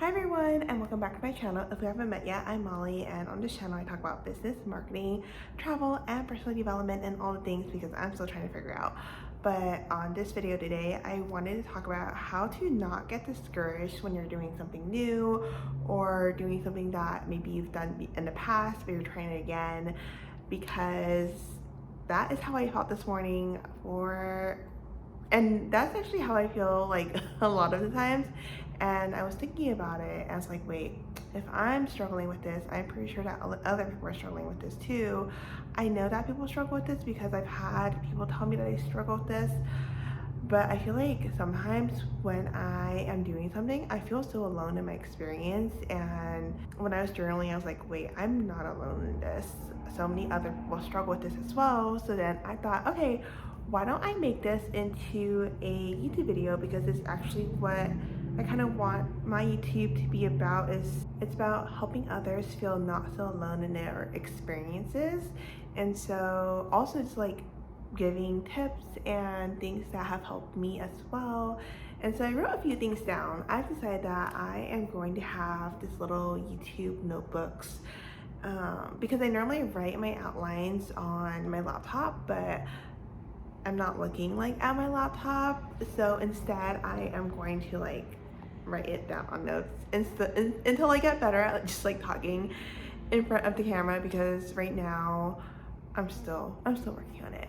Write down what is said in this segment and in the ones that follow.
Hi everyone, and welcome back to my channel. If we haven't met yet, I'm Molly, and on this channel I talk about business, marketing, travel, and personal development and all the things because I'm still trying to figure out. But on this video today, I wanted to talk about how to not get discouraged when you're doing something new or doing something that maybe you've done in the past but you're trying it again, because that is how I felt this morning and that's actually how I feel like a lot of the times. And I was thinking about it and I was like, wait, if I'm struggling with this, I'm pretty sure that other people are struggling with this too. I know that people struggle with this because I've had people tell me that they struggle with this. But I feel like sometimes when I am doing something, I feel so alone in my experience. And when I was journaling, I was like, wait, I'm not alone in this. So many other people struggle with this as well. So then I thought, okay, why don't I make this into a YouTube video, because it's actually what I kind of want my YouTube to be about. Is it's about helping others feel not so alone in their experiences. And so also it's like giving tips and things that have helped me as well. And so I wrote a few things down. I've decided that I am going to have this little YouTube notebooks, because I normally write my outlines on my laptop, but I'm not looking like at my laptop. So instead I am going to like write it down on notes until I get better at just like talking in front of the camera, because right now I'm still working on it.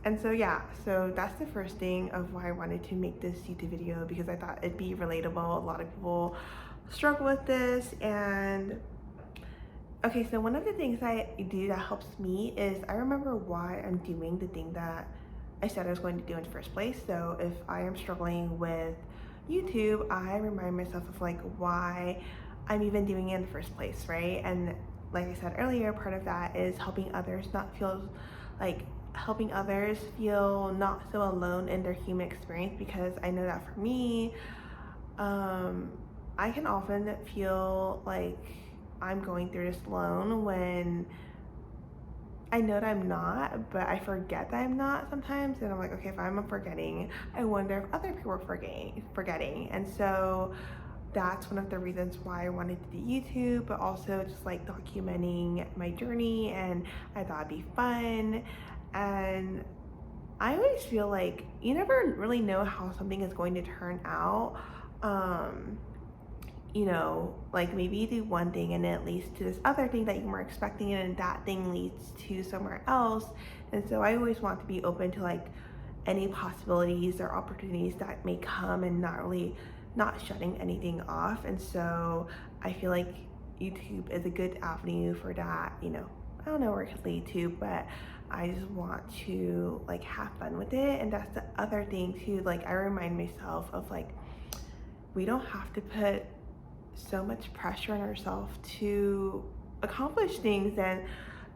And so yeah, so that's the first thing of why I wanted to make this YouTube video, because I thought it'd be relatable. A lot of people struggle with this. And okay, so one of the things I do that helps me is I remember why I'm doing the thing that I said I was going to do in the first place. So if I am struggling with YouTube, I remind myself of like why I'm even doing it in the first place, right? And like I said earlier, part of that is helping others not so alone in their human experience, because I know that for me, I can often feel like I'm going through this alone when I know that I'm not, but I forget that I'm not sometimes. And I'm like, okay, if I'm forgetting, I wonder if other people are forgetting. And so that's one of the reasons why I wanted to do YouTube, but also just like documenting my journey, and I thought it'd be fun. And I always feel like you never really know how something is going to turn out. Like maybe you do one thing and it leads to this other thing that you weren't expecting, and that thing leads to somewhere else. And so I always want to be open to like any possibilities or opportunities that may come, and not shutting anything off. And so I feel like YouTube is a good avenue for that. I don't know where it could lead to, but I just want to like have fun with it. And that's the other thing too. Like I remind myself of like, we don't have to put so much pressure on ourselves to accomplish things and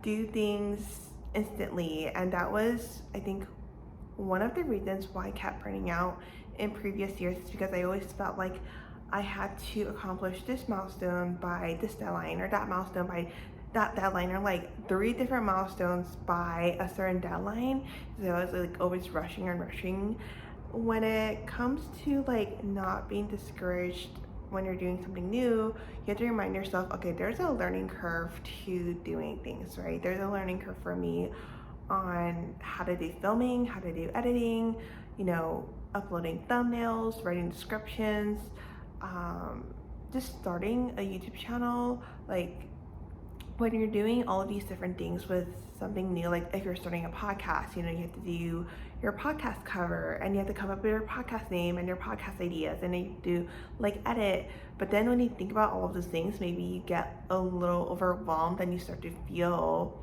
do things instantly. And that was, I think, one of the reasons why I kept burning out in previous years, is because I always felt like I had to accomplish this milestone by this deadline, or that milestone by that deadline, or like 3 different milestones by a certain deadline. So I was like always rushing and rushing. When it comes to like not being discouraged when you're doing something new, you have to remind yourself, okay, there's a learning curve to doing things, right? There's a learning curve for me on how to do filming, how to do editing, uploading thumbnails, writing descriptions, just starting a YouTube channel. Like when you're doing all of these different things with something new, like if you're starting a podcast, you have to do your podcast cover, and you have to come up with your podcast name and your podcast ideas, and then you do like edit. But then when you think about all of those things, maybe you get a little overwhelmed, and you start to feel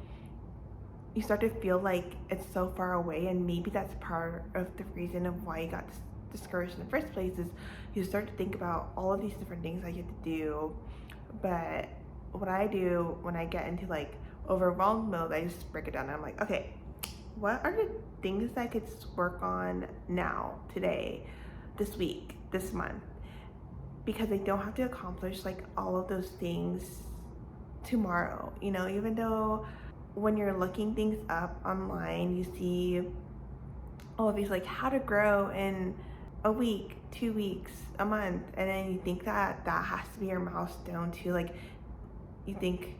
like it's so far away. And maybe that's part of the reason of why you got discouraged in the first place, is you start to think about all of these different things that you have to do. But what I do when I get into like overwhelmed mode, I just break it down, and I'm like, okay, what are the things that I could work on now, today, this week, this month? Because I don't have to accomplish like all of those things tomorrow. Even though when you're looking things up online, you see all of these like how to grow in a week, 2 weeks, a month, and then you think that that has to be your milestone too. Like, you think,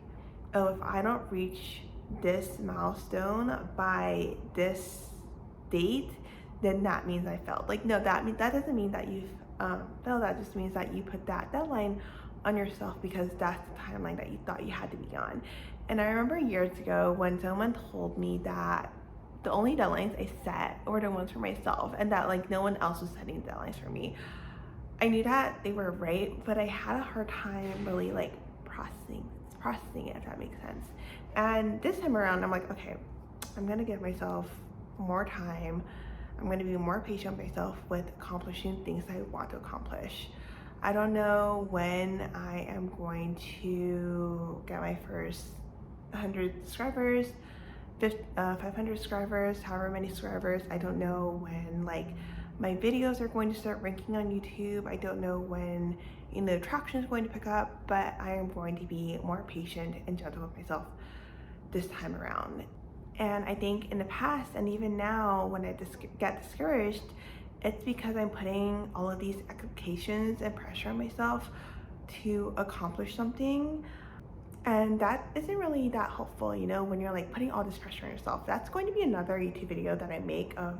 oh, if I don't reach this milestone by this date, then that means I failed. Like, no, that doesn't mean that you've failed. That just means that you put that deadline on yourself because that's the timeline that you thought you had to be on. And I remember years ago when someone told me that the only deadlines I set were the ones for myself, and that like no one else was setting deadlines for me. I knew that they were right, but I had a hard time really like processing it, if that makes sense. And this time around, I'm like, okay, I'm gonna give myself more time. I'm gonna be more patient with myself with accomplishing things I want to accomplish. I don't know when I am going to get my first 100 subscribers, 500 subscribers, however many subscribers. I don't know when like my videos are going to start ranking on YouTube. I don't know when, you know, traction is going to pick up, but I am going to be more patient and gentle with myself this time around. And I think in the past and even now when I get discouraged, it's because I'm putting all of these expectations and pressure on myself to accomplish something. And that isn't really that helpful, you know, when you're like putting all this pressure on yourself. That's going to be another YouTube video that I make of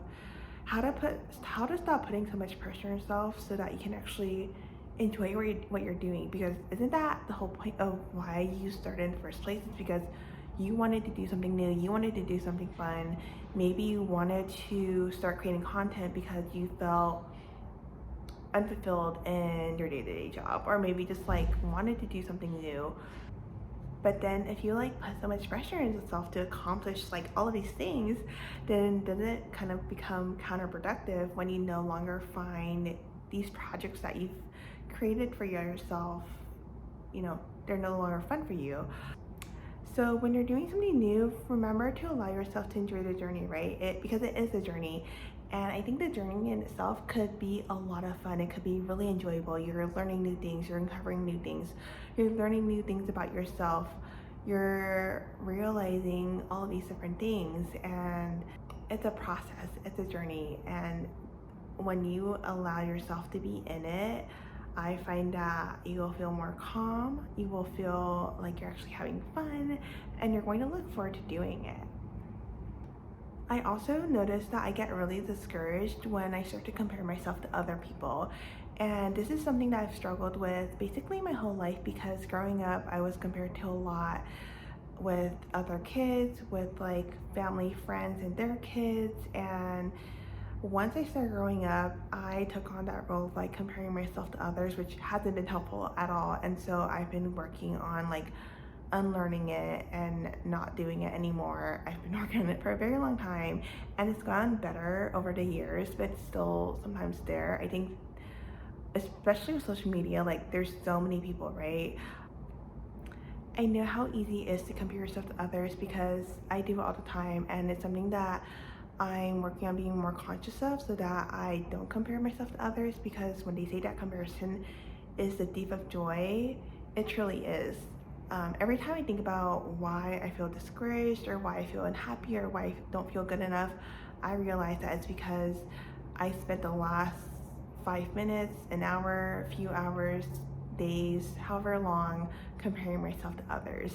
how to stop putting so much pressure on yourself so that you can actually enjoy what you're doing. Because isn't that the whole point of why you started in the first place? It's because you wanted to do something new, you wanted to do something fun. Maybe you wanted to start creating content because you felt unfulfilled in your day-to-day job, or maybe just like wanted to do something new. But then if you like put so much pressure on yourself to accomplish like all of these things, then does it kind of become counterproductive when you no longer find these projects that you've created for yourself, you know, they're no longer fun for you. So when you're doing something new, remember to allow yourself to enjoy the journey, right? Because it is a journey. And I think the journey in itself could be a lot of fun. It could be really enjoyable. You're learning new things, you're uncovering new things, you're learning new things about yourself, you're realizing all of these different things. And it's a process, it's a journey. And when you allow yourself to be in it, I find that you will feel more calm, you will feel like you're actually having fun, and you're going to look forward to doing it. I also noticed that I get really discouraged when I start to compare myself to other people. And this is something that I've struggled with basically my whole life, because growing up I was compared to a lot with other kids, with like family friends and their kids. And once I started growing up, I took on that role of like comparing myself to others, which hasn't been helpful at all. And so I've been working on like unlearning it and not doing it anymore. I've been working on it for a very long time, and it's gotten better over the years, but it's still sometimes there. I think especially with social media, like there's so many people, right? I know how easy it is to compare yourself to others because I do it all the time, and it's something that I'm working on being more conscious of so that I don't compare myself to others. Because when they say that comparison is the thief of joy, it truly is. Every time I think about why I feel discouraged or why I feel unhappy or why I don't feel good enough, I realize that it's because I spent the last 5 minutes, an hour, a few hours, days, however long, comparing myself to others.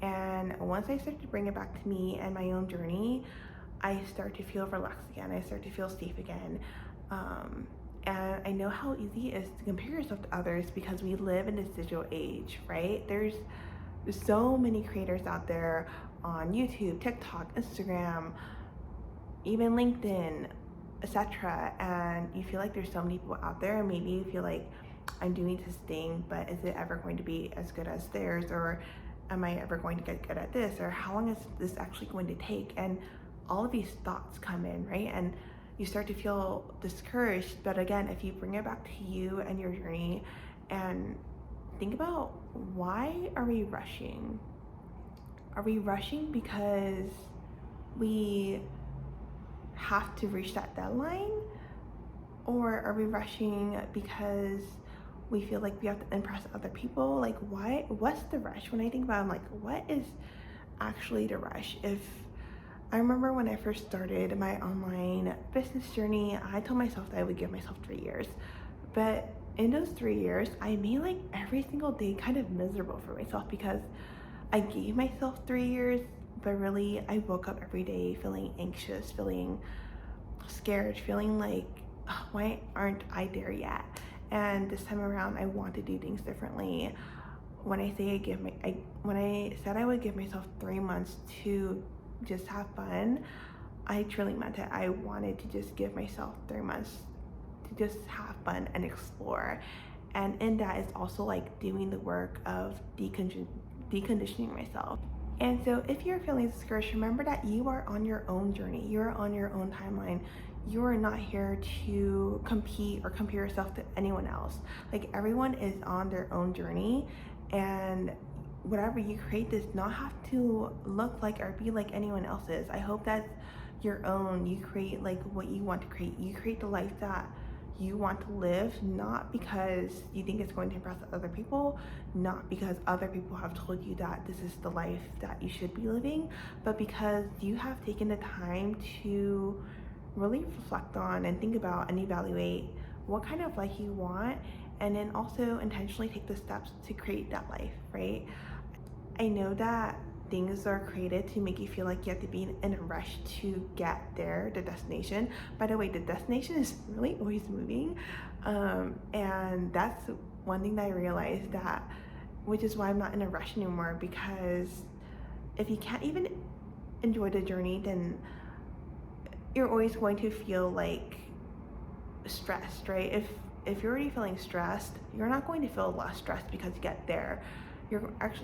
And once I start to bring it back to me and my own journey, I start to feel relaxed again. I start to feel safe again. And I know how easy it is to compare yourself to others because we live in this digital age, right? There's so many creators out there on YouTube, TikTok, Instagram, even LinkedIn, etc. And you feel like there's so many people out there, and maybe you feel like I'm doing this thing, but is it ever going to be as good as theirs? Or am I ever going to get good at this? Or how long is this actually going to take? And all of these thoughts come in, right? And you start to feel discouraged. But again, if you bring it back to you and your journey and think about, why are we rushing? Are we rushing because we have to reach that deadline? Or are we rushing because we feel like we have to impress other people? Like, what's the rush? When I think about it, I'm like, what is actually the rush? If I remember when I first started my online business journey, I told myself that I would give myself 3 years. But in those 3 years, I made like every single day kind of miserable for myself because I gave myself 3 years, but really I woke up every day feeling anxious, feeling scared, feeling like, "Ugh, why aren't I there yet?" And this time around, I want to do things differently. When I say when I said I would give myself 3 months to just have fun, I truly meant it. I wanted to just give myself 3 months to just have fun and explore. And in that is also like doing the work of deconditioning myself. And so if you're feeling discouraged, remember that you are on your own journey. You're on your own timeline. You are not here to compete or compare yourself to anyone else. Like everyone is on their own journey, and whatever you create does not have to look like or be like anyone else's. I hope that's your own. You create like what you want to create. You create the life that you want to live, not because you think it's going to impress other people, not because other people have told you that this is the life that you should be living, but because you have taken the time to really reflect on and think about and evaluate what kind of life you want, and then also intentionally take the steps to create that life, right? I know that things are created to make you feel like you have to be in a rush to get there, the destination. By the way, the destination is really always moving. And that's one thing that I realized, that, which is why I'm not in a rush anymore, because if you can't even enjoy the journey, then you're always going to feel like stressed, right? If you're already feeling stressed, you're not going to feel less stressed because you get there.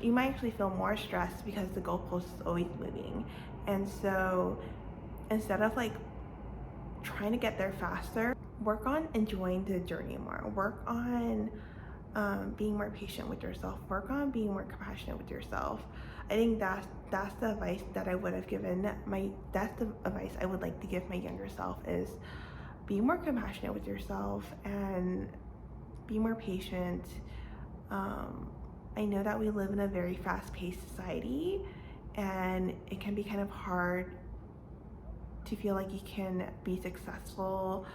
You might actually feel more stressed because the goalpost is always moving. And so instead of like trying to get there faster, work on enjoying the journey more. Work on being more patient with yourself. Work on being more compassionate with yourself. I think that's the advice that I would have given that's the advice I would like to give my younger self, is be more compassionate with yourself and be more patient. I know that we live in a very fast-paced society, and it can be kind of hard to feel like you can be successful,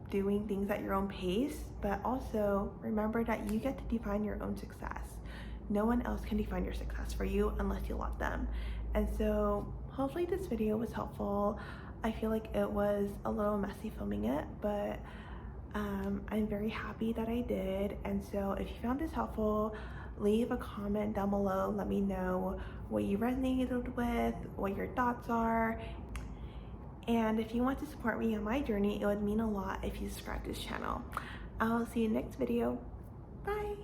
doing things at your own pace, but also remember that you get to define your own success. No one else can define your success for you unless you let them. And so hopefully this video was helpful. I feel like it was a little messy filming it, but I'm very happy that I did. And so if you found this helpful, leave a comment down below. Let me know what you resonated with, what your thoughts are. And if you want to support me on my journey, it would mean a lot if you subscribe to this channel. I'll see you next video. Bye.